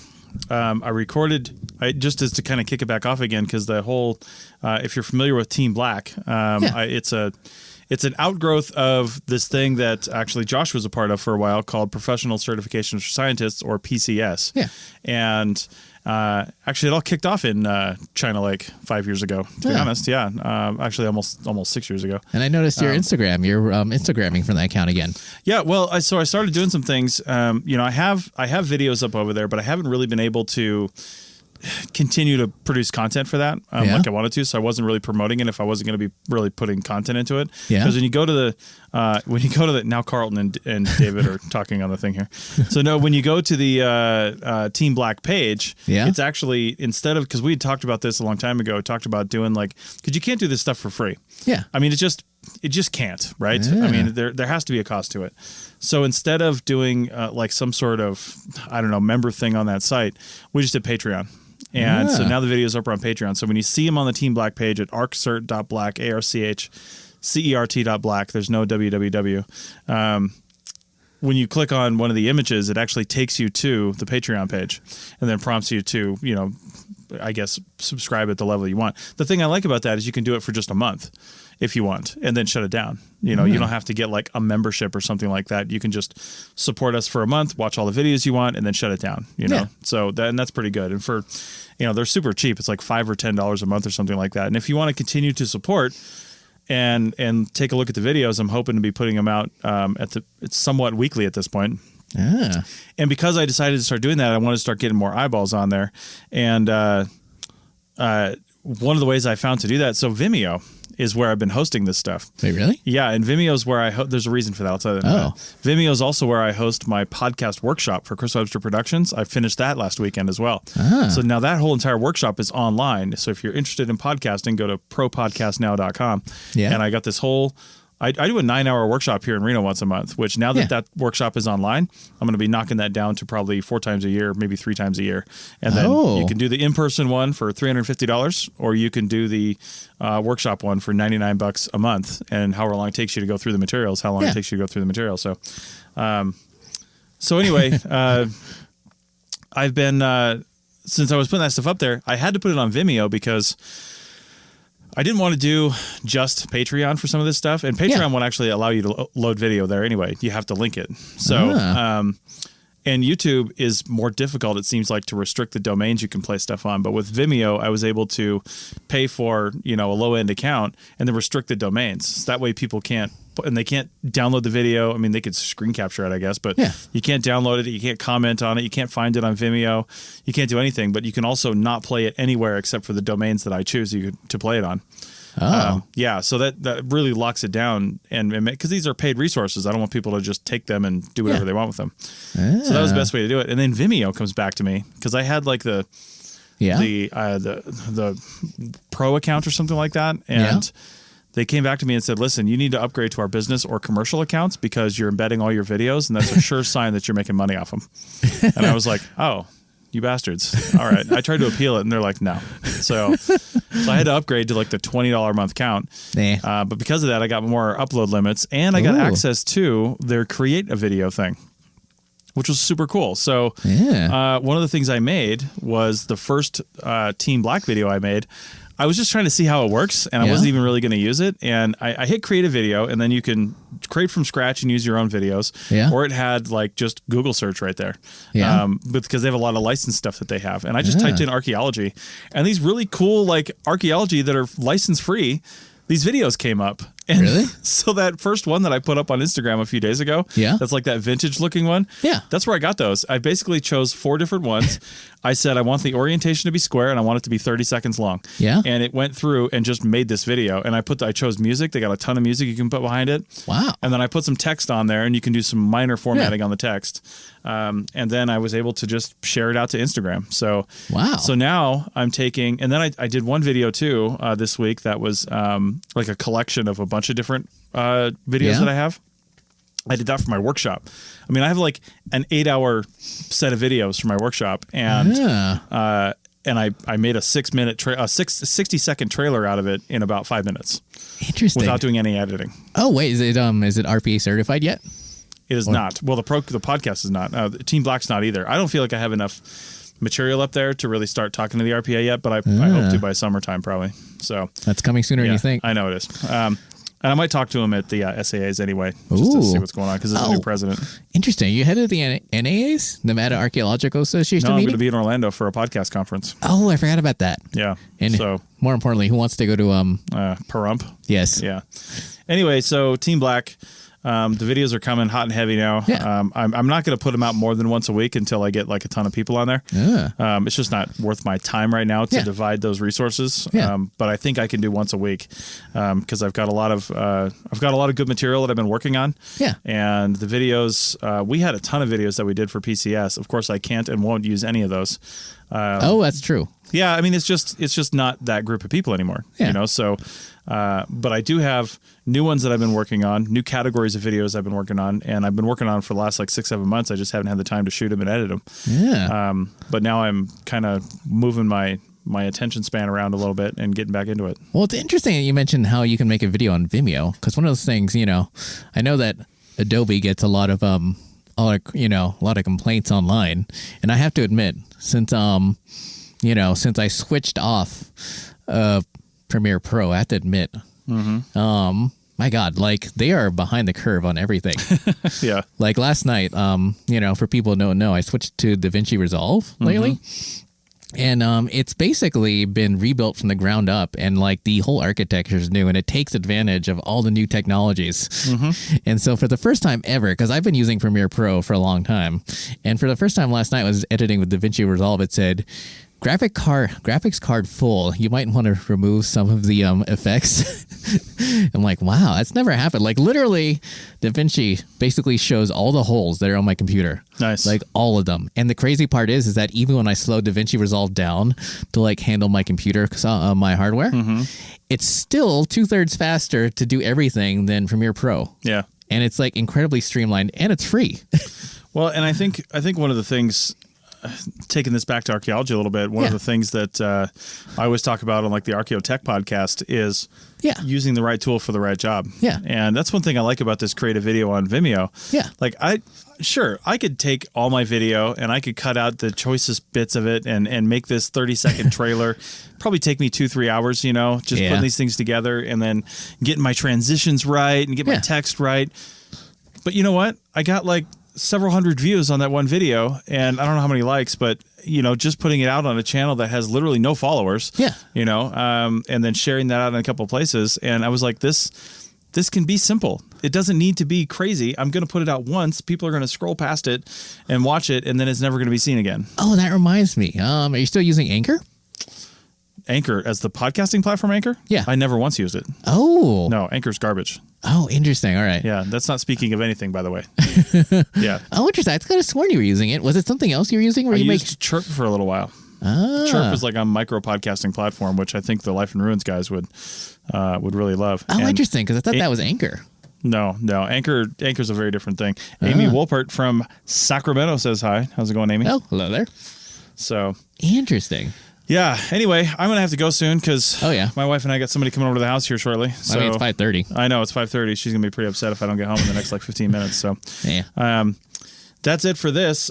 I recorded, just as to kind of kick it back off again, because the whole, if you're familiar with Team Black, it's an outgrowth of this thing that actually Josh was a part of for a while called Professional Certification for Scientists, or PCS. Yeah. And actually, it all kicked off in China Lake 5 years ago, to be honest. Yeah. Actually, almost 6 years ago. And I noticed your Instagram. You're Instagramming from that account again. Yeah. Well, so I started doing some things. I have videos up over there, but I haven't really been able to continue to produce content for that like I wanted to, so I wasn't really promoting it if I wasn't going to be really putting content into it. Because when you go to the now Carlton and David are talking on the thing here. So no, when you go to the Team Black page, it's actually, instead of, because we had talked about this a long time ago, talked about doing because you can't do this stuff for free. Yeah. I mean, it just can't, right? Yeah. I mean, there has to be a cost to it. So instead of doing some sort of, I don't know, member thing on that site, we just did Patreon. And so now the videos are up on Patreon. So when you see them on the Team Black page at archcert.black, ARCHCERT.black, there's no www. When you click on one of the images, it actually takes you to the Patreon page and then prompts you to, I guess, subscribe at the level you want. The thing I like about that is you can do it for just a month if you want, and then shut it down. You know, you don't have to get like a membership or something like that. You can just support us for a month, watch all the videos you want, and then shut it down, you know? So that's pretty good. And for, you know, they're super cheap. It's like $5 or $10 a month or something like that. And if you want to continue to support and take a look at the videos, I'm hoping to be putting them out it's somewhat weekly at this point. And because I decided to start doing that, I want to start getting more eyeballs on there. And one of the ways I found to do that, so Vimeo is where I've been hosting this stuff. Wait, really? Yeah, and Vimeo is where there's a reason for that. I'll tell you that. Vimeo is also where I host my podcast workshop for Chris Webster Productions. I finished that last weekend as well. So now that whole entire workshop is online. So if you're interested in podcasting, go to propodcastnow.com. And I got this whole... I do a 9-hour workshop here in Reno once a month, which now that workshop is online, I'm going to be knocking that down to probably 4 times a year, maybe 3 times a year. And then you can do the in-person one for $350, or you can do the workshop one for $99 a month. And however long it takes you to go through the materials, how long it takes you to go through the material. So, anyway, I've been, since I was putting that stuff up there, I had to put it on Vimeo because I didn't want to do just Patreon for some of this stuff, and Patreon won't actually allow you to load video there anyway. You have to link it. So, and YouTube is more difficult, it seems like, to restrict the domains you can play stuff on. But with Vimeo, I was able to pay for, you know, a low-end account and then restrict the domains. So that way people can't, and they can't download the video. I mean, they could screen capture it, I guess, but you can't download it. You can't comment on it. You can't find it on Vimeo. You can't do anything, but you can also not play it anywhere except for the domains that I choose to play it on. So that really locks it down, and because these are paid resources, I don't want people to just take them and do whatever they want with them. So that was the best way to do it. And then Vimeo comes back to me because I had like the pro account or something like that, and they came back to me and said, listen, you need to upgrade to our business or commercial accounts because you're embedding all your videos, and that's a sure sign that you're making money off them. And I was like, oh, you bastards. All right. I tried to appeal it, and they're like, no. So I had to upgrade to like the $20 a month count. But because of that, I got more upload limits, and I got access to their create a video thing, which was super cool. So one of the things I made was the first Team Black video I made. I was just trying to see how it works, and I wasn't even really going to use it. And I hit create a video, and then you can create from scratch and use your own videos. Or it had like just Google search right there. Because they have a lot of licensed stuff that they have. And I just typed in archaeology, and these really cool like archaeology that are license free, these videos came up. And really? So that first one that I put up on Instagram a few days ago, that's like that vintage looking one. That's where I got those. I basically chose 4 different ones. I said I want the orientation to be square, and I want it to be 30 seconds long. And it went through and just made this video. And I chose music. They got a ton of music you can put behind it. And then I put some text on there, and you can do some minor formatting on the text. And then I was able to just share it out to Instagram. So So now I'm taking, and then I did one video too this week that was like a collection of a bunch of different videos that I have. I did that for my workshop. I mean, I have like an 8-hour set of videos for my workshop, and I made a 60-second trailer out of it in about 5 minutes. Interesting. Without doing any editing. Oh wait, is it RPA certified yet? It is not. Well, the podcast is not. Team Black's not either. I don't feel like I have enough material up there to really start talking to the RPA yet, but I hope to by summertime probably. So that's coming sooner than you think. I know it is. And I might talk to him at the SAAs anyway, just to see what's going on, because there's a new president. Interesting. You headed the NAAs, Nevada Archaeological Association No, I'm meeting? going to be in Orlando for a podcast conference. Oh, I forgot about that. Yeah. And so more importantly, who wants to go to Pahrump? Yes. Yeah. Anyway, so Team Black. The videos are coming hot and heavy now. I'm not going to put them out more than once a week until I get like a ton of people on there. It's just not worth my time right now to divide those resources. But I think I can do once a week because I've got a lot of good material that I've been working on. And the videos, we had a ton of videos that we did for PCS. Of course, I can't and won't use any of those. That's true. Yeah, I mean, it's just not that group of people anymore. You know, so. But I do have new ones that I've been working on, new categories of videos I've been working on, and I've been working on for the last like 6-7 months. I just haven't had the time to shoot them and edit them. But now I'm kind of moving my attention span around a little bit and getting back into it. Well, it's interesting that you mentioned how you can make a video on Vimeo, because one of those things, you know, I know that Adobe gets a lot of complaints online, and I have to admit, since since I switched off Premiere Pro, I have to admit, my God, like they are behind the curve on everything. Yeah. Like last night, for people who don't know, I switched to DaVinci Resolve lately. And it's basically been rebuilt from the ground up, and like the whole architecture is new, and it takes advantage of all the new technologies. And so for the first time ever, because I've been using Premiere Pro for a long time, and for the first time last night I was editing with DaVinci Resolve, it said, graphics card full. You might want to remove some of the effects. I'm like, wow, that's never happened. Like literally, DaVinci basically shows all the holes that are on my computer. Nice. Like all of them. And the crazy part is that even when I slow DaVinci Resolve down to like handle my computer, my hardware, it's still 2/3 faster to do everything than Premiere Pro. Yeah. And it's like incredibly streamlined, and it's free. Well, and I think one of the things, taking this back to archaeology a little bit, one of the things that I always talk about on like the Archaeotech podcast is using the right tool for the right job. Yeah. And that's one thing I like about this creative video on Vimeo. Yeah. Like I could take all my video and I could cut out the choicest bits of it and make this 30-second trailer. Probably take me 2-3 hours, just putting these things together and then getting my transitions right and get my text right. But you know what? I got like several hundred views on that one video, and I don't know how many likes, but just putting it out on a channel that has literally no followers, and then sharing that out in a couple of places, and I was like, this can be simple. It doesn't need to be crazy. I'm going to put it out once. People are going to scroll past it and watch it, and then it's never going to be seen again. Oh, that reminds me. Are you still using Anchor? Anchor as the podcasting platform, Anchor? Yeah. I never once used it. Oh. No, Anchor's garbage. Oh, interesting. All right. Yeah, that's not speaking of anything, by the way. Yeah. Oh, interesting. I could have sworn you were using it. Was it something else you were using? Where I you used Chirp for a little while. Chirp is like a micro podcasting platform, which I think the Life in Ruins guys would really love. Oh, interesting, because I thought that was Anchor. No. Anchor's a very different thing. Amy Wolpert from Sacramento says hi. How's it going, Amy? Oh, hello there. So interesting. Yeah. Anyway, I'm gonna have to go soon because my wife and I got somebody coming over to the house here shortly. So, I mean, it's 5:30. I know it's 5:30. She's gonna be pretty upset if I don't get home in the next like 15 minutes. So that's it for this.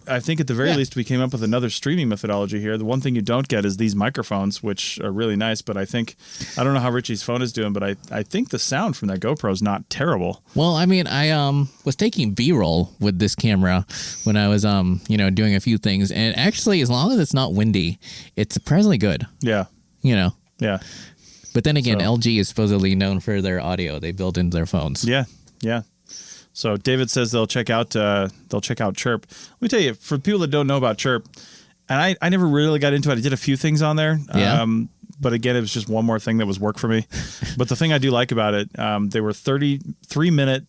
I think at the very least we came up with another streaming methodology here. The one thing you don't get is these microphones, which are really nice. But I don't know how Richie's phone is doing, but I think the sound from that GoPro is not terrible. Well, I mean, I was taking B-roll with this camera when I was doing a few things, and actually, as long as it's not windy, it's surprisingly good. Yeah. Yeah. But then again, LG is supposedly known for their audio they build into their phones. Yeah. Yeah. So David says they'll check out Chirp. Let me tell you, for people that don't know about Chirp, and I never really got into it. I did a few things on there. Yeah. But again, it was just one more thing that was work for me. But the thing I do like about it, they were 33-minute,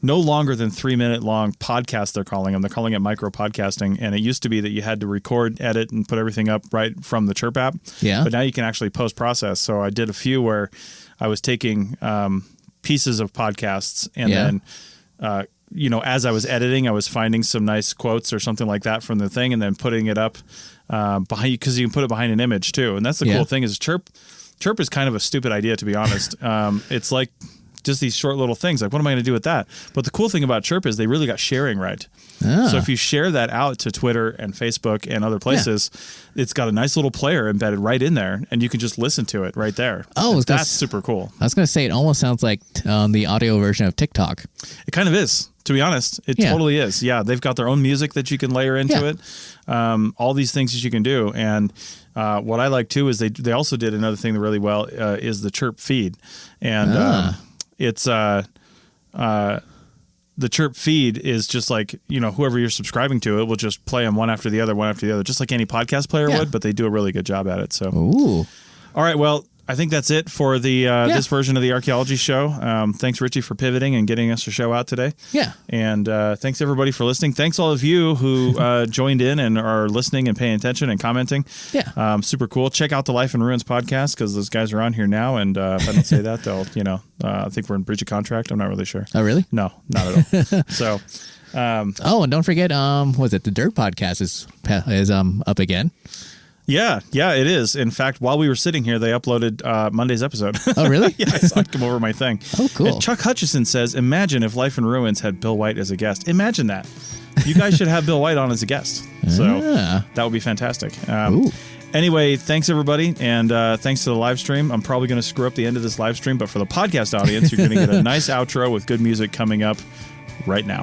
no longer than 3-minute long podcasts, they're calling them. They're calling it micro podcasting. And it used to be that you had to record, edit, and put everything up right from the Chirp app. Yeah. But now you can actually post-process. So I did a few where I was taking pieces of podcasts and then as I was editing, I was finding some nice quotes or something like that from the thing and then putting it up behind you, because you can put it behind an image too. And that's the cool thing is Chirp is kind of a stupid idea, to be honest. It's like just these short little things. Like, what am I going to do with that? But the cool thing about Chirp is they really got sharing right. So if you share that out to Twitter and Facebook and other places, it's got a nice little player embedded right in there, and you can just listen to it right there. Oh, that's super cool. I was going to say, it almost sounds like the audio version of TikTok. It kind of is, to be honest. It totally is. Yeah, they've got their own music that you can layer into it. All these things that you can do. And what I like, too, is they also did another thing really well is the Chirp feed. And it's the Chirp feed is just like, whoever you're subscribing to, it will just play them one after the other, just like any podcast player would, but they do a really good job at it. So, all right. Well, I think that's it for the this version of the archaeology show. Thanks, Richie, for pivoting and getting us a show out today. Yeah. And thanks, everybody, for listening. Thanks, all of you who joined in and are listening and paying attention and commenting. Yeah. Super cool. Check out the Life in Ruins podcast, because those guys are on here now. And if I don't say that, they'll, I think we're in breach of contract. I'm not really sure. Oh, really? No, not at all. So. And don't forget, was it the Dirt podcast is up again? Yeah, it is. In fact, while we were sitting here, they uploaded Monday's episode. Oh, really? Yeah, I saw it come over my thing. Oh, cool. And Chuck Hutchison says, imagine if Life in Ruins had Bill White as a guest. Imagine that. You guys should have Bill White on as a guest. So that would be fantastic. Anyway, thanks everybody, and thanks to the live stream. I'm probably going to screw up the end of this live stream, but for the podcast audience, you're going to get a nice outro with good music coming up right now.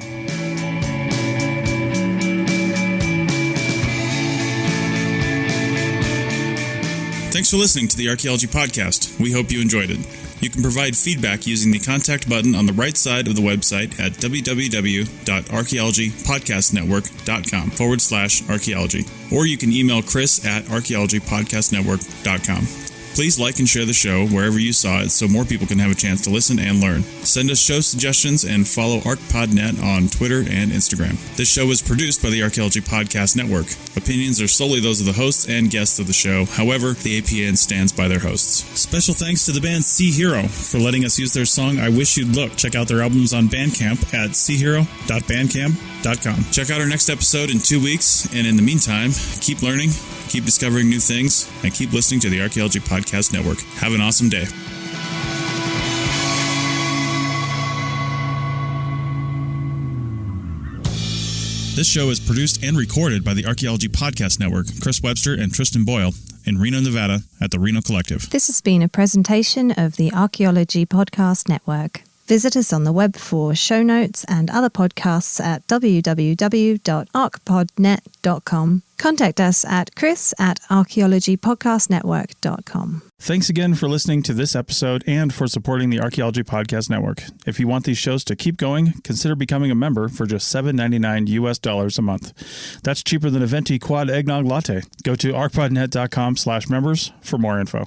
Thanks for listening to the Archaeology Podcast. We hope you enjoyed it. You can provide feedback using the contact button on the right side of the website at www.archaeologypodcastnetwork.com/archaeology. Or you can email Chris at archaeologypodcastnetwork.com. Please like and share the show wherever you saw it so more people can have a chance to listen and learn. Send us show suggestions and follow ArcPodNet on Twitter and Instagram. This show is produced by the Archaeology Podcast Network. Opinions are solely those of the hosts and guests of the show. However, the APN stands by their hosts. Special thanks to the band Sea Hero for letting us use their song I Wish You'd Look. Check out their albums on Bandcamp at seahero.bandcamp.com. Check out our next episode in 2 weeks, and in the meantime, keep learning, keep discovering new things, and keep listening to the Archaeology Podcast Network. Have an awesome day. This show is produced and recorded by the Archaeology Podcast Network, Chris Webster and Tristan Boyle, in Reno, Nevada, at the Reno Collective. This has been a presentation of the Archaeology Podcast Network. Visit us on the web for show notes and other podcasts at www.arcpodnet.com. Contact us at chris@archaeologypodcastnetwork.com. Thanks again for listening to this episode and for supporting the Archaeology Podcast Network. If you want these shows to keep going, consider becoming a member for just $7.99 US a month. That's cheaper than a venti quad eggnog latte. Go to arcpodnet.com/members for more info.